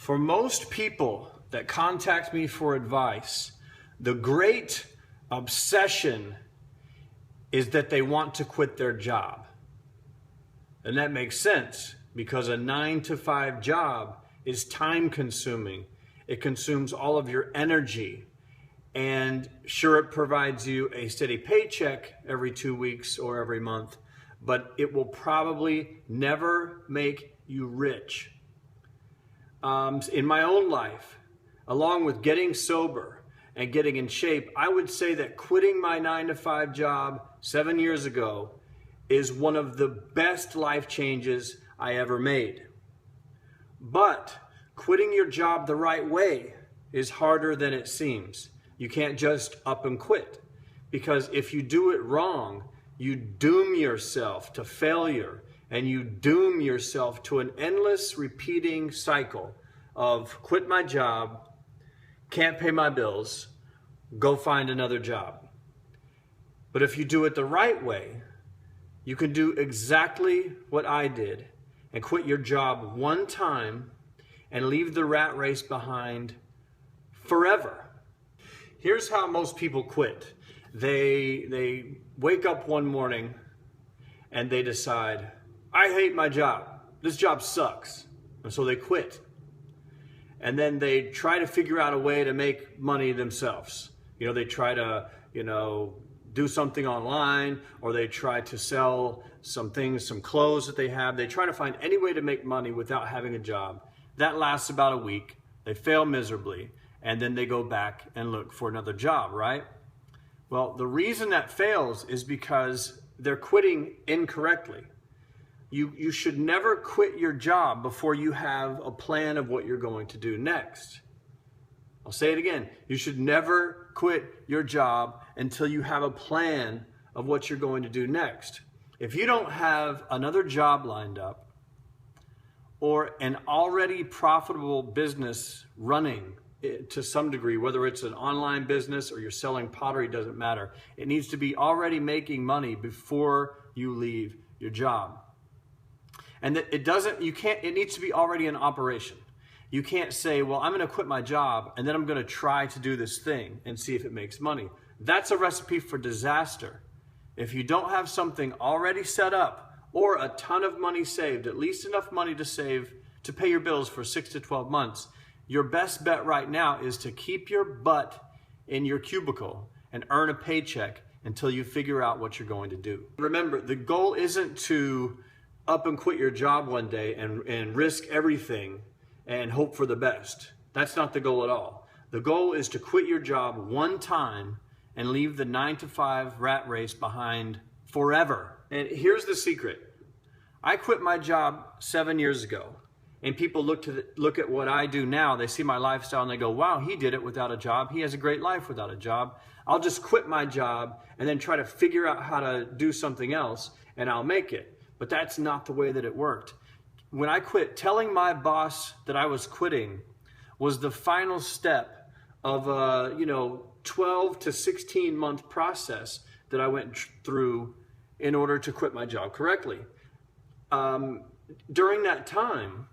For most people that contact me for advice, the great obsession is that they want to quit their job. And that makes sense because a 9-to-5 job is time consuming. It consumes all of your energy. And sure, it provides you a steady paycheck every 2 weeks or every month, but it will probably never make you rich. In my own life, along with getting sober and getting in shape, I would say that quitting my 9-to-5 job 7 years ago is one of the best life changes I ever made. But quitting your job the right way is harder than it seems. You can't just up and quit, because if you do it wrong, you doom yourself to failure, and you doom yourself to an endless repeating cycle of quit my job, can't pay my bills, go find another job. But if you do it the right way, you can do exactly what I did and quit your job one time and leave the rat race behind forever. Here's how most people quit. They wake up one morning and they decide, I hate my job. This job sucks. And so they quit. And then they try to figure out a way to make money themselves. They try to, do something online, or they try to sell some things, some clothes that they have. They try to find any way to make money without having a job. That lasts about a week. They fail miserably, and then they go back and look for another job, right? Well, the reason that fails is because they're quitting incorrectly. You should never quit your job before you have a plan of what you're going to do next. I'll say it again. You should never quit your job until you have a plan of what you're going to do next. If you don't have another job lined up or an already profitable business running to some degree, whether it's an online business or you're selling pottery, doesn't matter. It needs to be already making money before you leave your job. And that it needs to be already in operation. You can't say, well, I'm going to quit my job and then I'm going to try to do this thing and see if it makes money. That's a recipe for disaster. If you don't have something already set up or a ton of money saved, at least enough money to save to pay your bills for 6 to 12 months, your best bet right now is to keep your butt in your cubicle and earn a paycheck until you figure out what you're going to do. Remember, the goal isn't to up and quit your job one day and risk everything and hope for the best. That's not the goal at all. The goal is to quit your job one time and leave the 9-to-5 rat race behind forever. And here's the secret. I quit my job 7 years ago, and people look at what I do now. They see my lifestyle and they go, wow, he did it without a job. He has a great life without a job. I'll just quit my job and then try to figure out how to do something else and I'll make it. But that's not the way that it worked. When I quit, telling my boss that I was quitting was the final step of a 12 to 16 month process that I went through in order to quit my job correctly. During that time,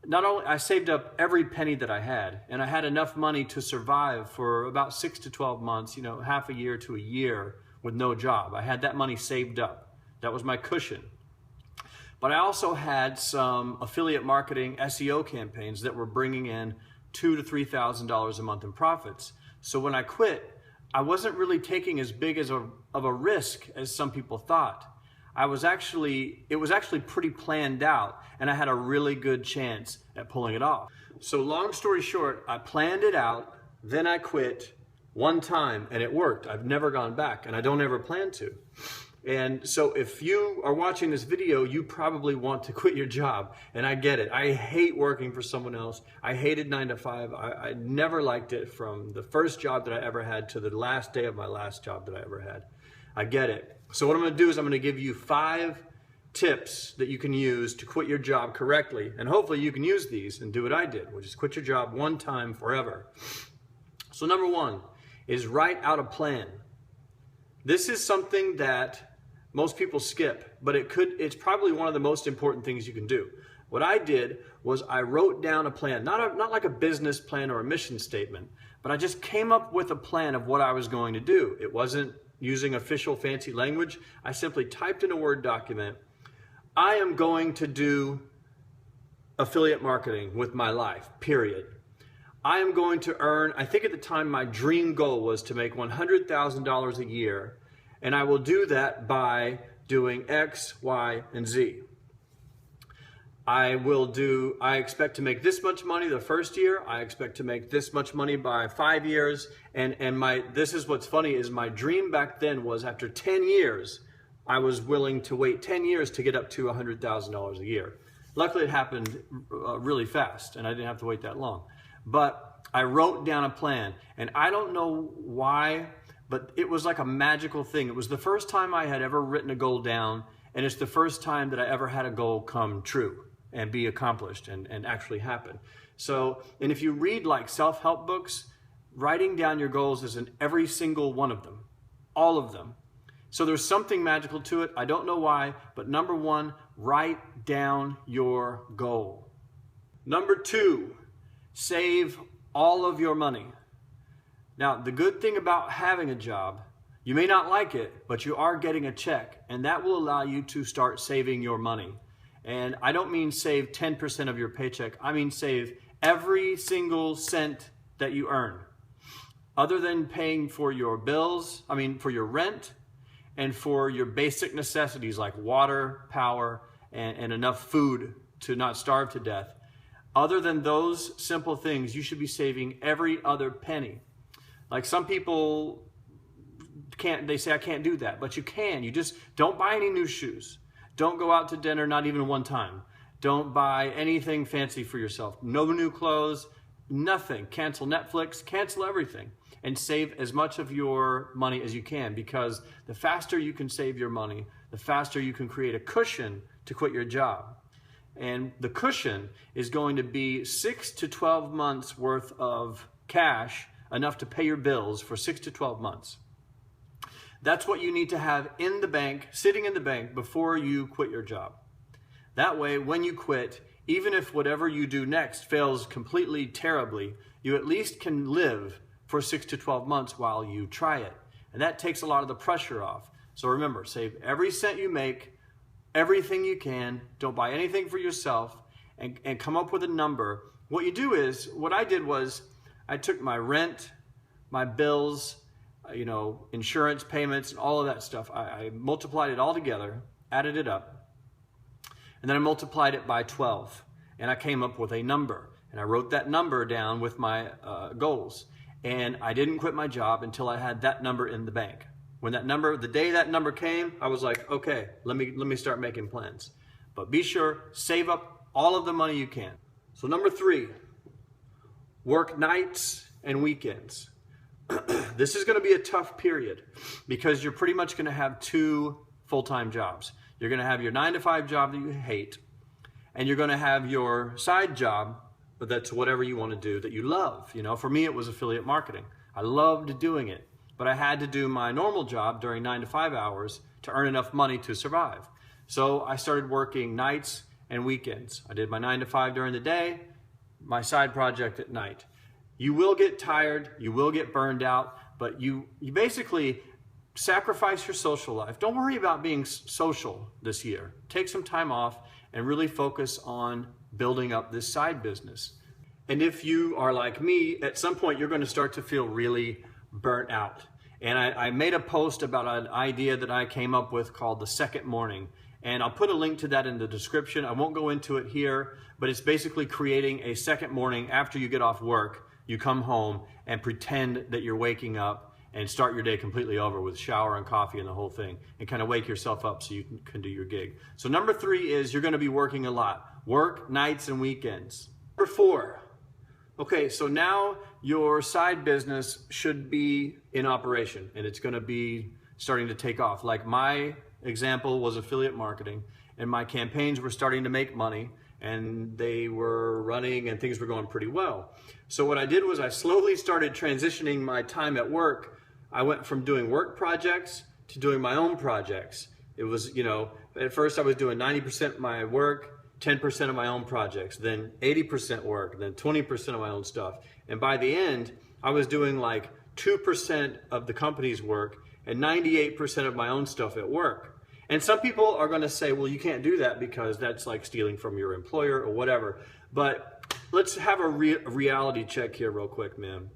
not only I saved up every penny that I had, and I had enough money to survive for about 6 to 12 months, half a year to a year with no job. I had that money saved up. That was my cushion. But I also had some affiliate marketing SEO campaigns that were bringing in $2,000 to $3,000 a month in profits. So when I quit, I wasn't really taking as big of a risk as some people thought. It was actually pretty planned out, and I had a really good chance at pulling it off. So long story short, I planned it out, then I quit one time, and it worked. I've never gone back, and I don't ever plan to. And so if you are watching this video, you probably want to quit your job, and I get it. I hate working for someone else. I hated 9 to 5. I never liked it, from the first job that I ever had to the last day of my last job that I ever had. I get it. So what I'm going to do is I'm going to give you 5 tips that you can use to quit your job correctly, and hopefully you can use these and do what I did, which is quit your job one time forever. So number 1 is write out a plan. This is something that most people skip, but it's probably one of the most important things you can do. What I did was I wrote down a plan, not like a business plan or a mission statement, but I just came up with a plan of what I was going to do. It wasn't using official fancy language. I simply typed in a Word document, I am going to do affiliate marketing with my life, period. I am going to earn, I think at the time my dream goal was to make $100,000 a year, and I will do that by doing X, Y, and Z. I expect to make this much money the first year. I expect to make this much money by 5 years. And this is what's funny is my dream back then was after 10 years, I was willing to wait 10 years to get up to $100,000 a year. Luckily, it happened really fast, and I didn't have to wait that long. But I wrote down a plan, and I don't know why, but it was like a magical thing. It was the first time I had ever written a goal down, and it's the first time that I ever had a goal come true and be accomplished and actually happen. So, and if you read like self-help books, writing down your goals is in every single one of them, all of them. So there's something magical to it. I don't know why, but number one, write down your goal. Number two, save all of your money. Now, the good thing about having a job, you may not like it, but you are getting a check, and that will allow you to start saving your money. And I don't mean save 10% of your paycheck. I mean save every single cent that you earn. Other than paying for your bills, for your rent, and for your basic necessities like water, power, and enough food to not starve to death. Other than those simple things, you should be saving every other penny. Like some people they say, I can't do that, but you can. You just don't buy any new shoes. Don't go out to dinner, not even one time. Don't buy anything fancy for yourself. No new clothes, nothing. Cancel Netflix, cancel everything. And save as much of your money as you can, because the faster you can save your money, the faster you can create a cushion to quit your job. And the cushion is going to be 6 to 12 months worth of cash, enough to pay your bills for 6 to 12 months. That's what you need to have in the bank, sitting in the bank before you quit your job. That way, when you quit, even if whatever you do next fails completely terribly, you at least can live for 6 to 12 months while you try it. And that takes a lot of the pressure off. So remember, save every cent you make, everything you can. Don't buy anything for yourself, and come up with a number. What you do is, what I did was, I took my rent, my bills, insurance payments, and all of that stuff. I multiplied it all together, added it up, and then I multiplied it by 12, and I came up with a number. And I wrote that number down with my goals. And I didn't quit my job until I had that number in the bank. When the day that number came, I was like, okay, let me start making plans. But be sure, save up all of the money you can. So number 3, work nights and weekends. This is going to be a tough period because you're pretty much going to have 2 full-time jobs. You're going to have your 9-to-5 job that you hate, and you're going to have your side job, but that's whatever you want to do that you love. For me, it was affiliate marketing. I loved doing it, but I had to do my normal job during 9 to 5 hours to earn enough money to survive. So I started working nights and weekends. I did my 9 to 5 during the day, my side project at night. You will get tired, you will get burned out, but you basically sacrifice your social life. Don't worry about being social this year. Take some time off and really focus on building up this side business. And if you are like me, at some point you're going to start to feel really burnt out. And I made a post about an idea that I came up with called the second morning. And I'll put a link to that in the description. I won't go into it here, but it's basically creating a second morning after you get off work. You come home and pretend that you're waking up and start your day completely over with shower and coffee and the whole thing, and kind of wake yourself up so you can do your gig. So number 3 is you're going to be working a lot. Work nights and weekends. Number 4. Okay, so now your side business should be in operation and it's going to be starting to take off. Like my example was affiliate marketing, and my campaigns were starting to make money and they were running and things were going pretty well. So what I did was I slowly started transitioning my time at work. I went from doing work projects to doing my own projects. It was, at first I was doing 90% my work, 10% of my own projects, then 80% work, then 20% of my own stuff. And by the end, I was doing like 2% of the company's work and 98% of my own stuff at work. And some people are going to say, well, you can't do that because that's like stealing from your employer or whatever. But let's have a reality check here real quick, man.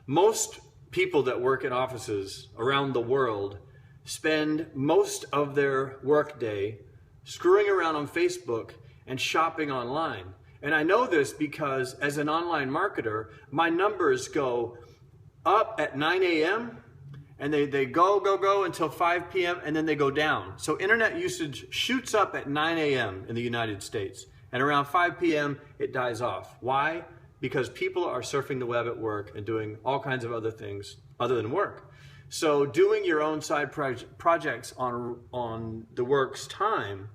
Most people that work in offices around the world spend most of their workday screwing around on Facebook and shopping online. And I know this because as an online marketer, my numbers go up at 9 a.m. and they go until 5 p.m. and then they go down. So internet usage shoots up at 9 a.m. in the United States, and around 5 p.m. it dies off. Why? Because people are surfing the web at work and doing all kinds of other things other than work. So doing your own side projects on the work's time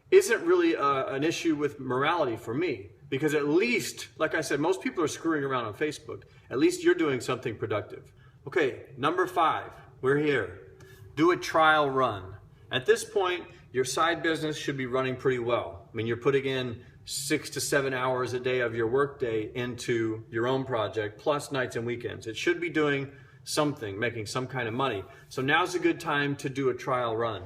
isn't really an issue with morality for me, because at least, like I said, most people are screwing around on Facebook. At least you're doing something productive. Okay, number 5, we're here. Do a trial run. At this point, your side business should be running pretty well. I mean, you're putting in 6 to 7 hours a day of your workday into your own project, plus nights and weekends. It should be doing something, making some kind of money. So now's a good time to do a trial run.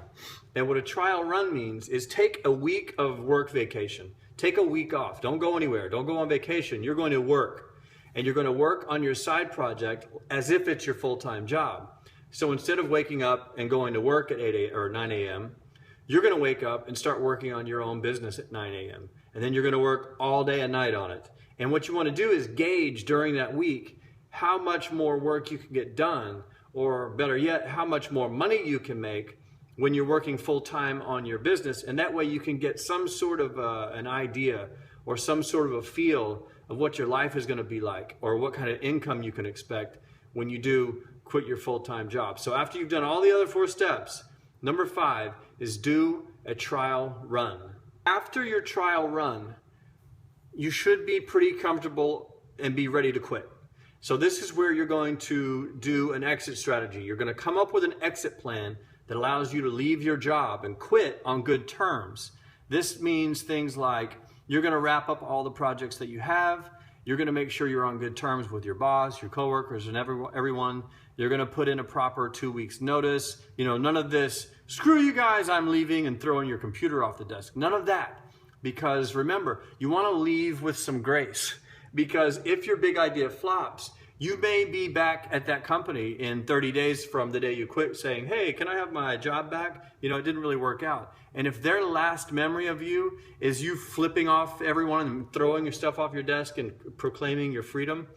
And what a trial run means is take a week of work vacation. Take a week off. Don't go anywhere. Don't go on vacation. You're going to work. And you're going to work on your side project as if it's your full-time job. So instead of waking up and going to work at 9 a.m., you're going to wake up and start working on your own business at 9 a.m. And then you're going to work all day and night on it. And what you want to do is gauge during that week how much more work you can get done, or better yet, how much more money you can make when you're working full-time on your business. And that way you can get some sort of an idea or some sort of a feel of what your life is going to be like, or what kind of income you can expect when you do quit your full-time job. So after you've done all the other 4 steps, number 5 is do a trial run. After your trial run, you should be pretty comfortable and be ready to quit. So this is where you're going to do an exit strategy. You're going to come up with an exit plan that allows you to leave your job and quit on good terms. This means things like you're going to wrap up all the projects that you have. You're going to make sure you're on good terms with your boss, your coworkers, and everyone. You're going to put in a proper 2 weeks notice. You know, none of this, screw you guys, I'm leaving, and throwing your computer off the desk. None of that. Because remember, you want to leave with some grace. Because if your big idea flops, you may be back at that company in 30 days from the day you quit saying, hey, can I have my job back? You know, it didn't really work out. And if their last memory of you is you flipping off everyone and throwing your stuff off your desk and proclaiming your freedom,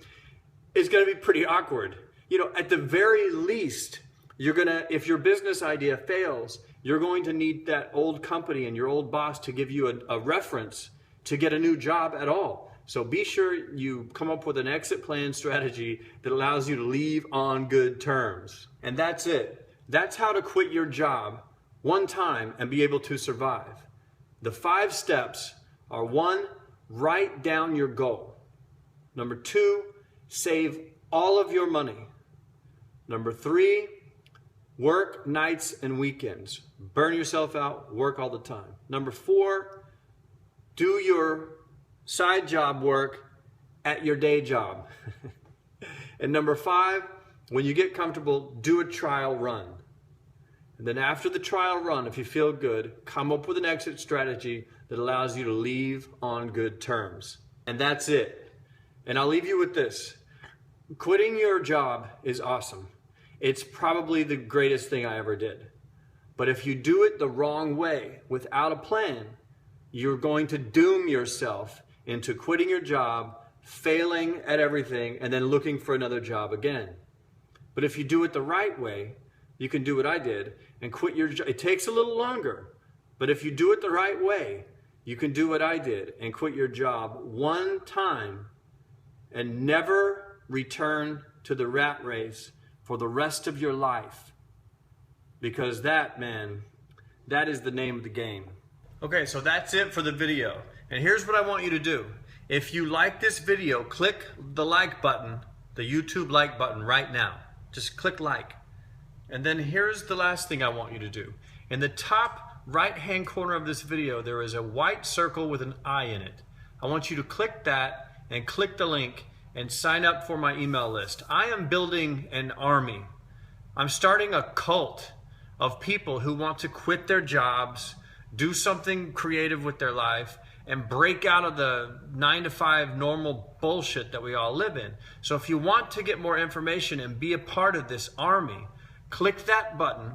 it's going to be pretty awkward. You know, at the very least, you're going to, if your business idea fails, you're going to need that old company and your old boss to give you a reference to get a new job at all. So be sure you come up with an exit plan strategy that allows you to leave on good terms. And that's it. That's how to quit your job one time and be able to survive. The 5 steps are: 1, write down your goal. Number 2, save all of your money. Number 3, work nights and weekends. Burn yourself out, work all the time. Number 4, do your side job work at your day job. And number 5, when you get comfortable, do a trial run. And then after the trial run, if you feel good, come up with an exit strategy that allows you to leave on good terms. And that's it. And I'll leave you with this. Quitting your job is awesome. It's probably the greatest thing I ever did. But if you do it the wrong way, without a plan, you're going to doom yourself into quitting your job, failing at everything, and then looking for another job again. But if you do it the right way, you can do what I did and quit your job. It takes a little longer, but if you do it the right way, you can do what I did and quit your job one time and never return to the rat race for the rest of your life. Because that, man, that is the name of the game. Okay, so that's it for the video. And here's what I want you to do. If you like this video, click the like button, the YouTube like button right now. Just click like. And then here's the last thing I want you to do. In the top right-hand corner of this video, there is a white circle with an I in it. I want you to click that and click the link and sign up for my email list. I am building an army. I'm starting a cult of people who want to quit their jobs, do something creative with their life, and break out of the 9-to-5 normal bullshit that we all live in. So if you want to get more information and be a part of this army, click that button,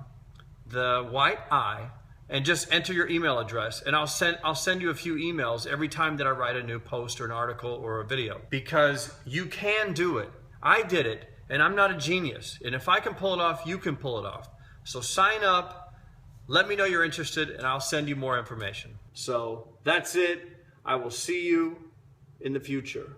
the white I, and just enter your email address, and I'll send you a few emails every time that I write a new post or an article or a video. Because you can do it. I did it, and I'm not a genius. And if I can pull it off, you can pull it off. So sign up, let me know you're interested, and I'll send you more information. So that's it. I will see you in the future.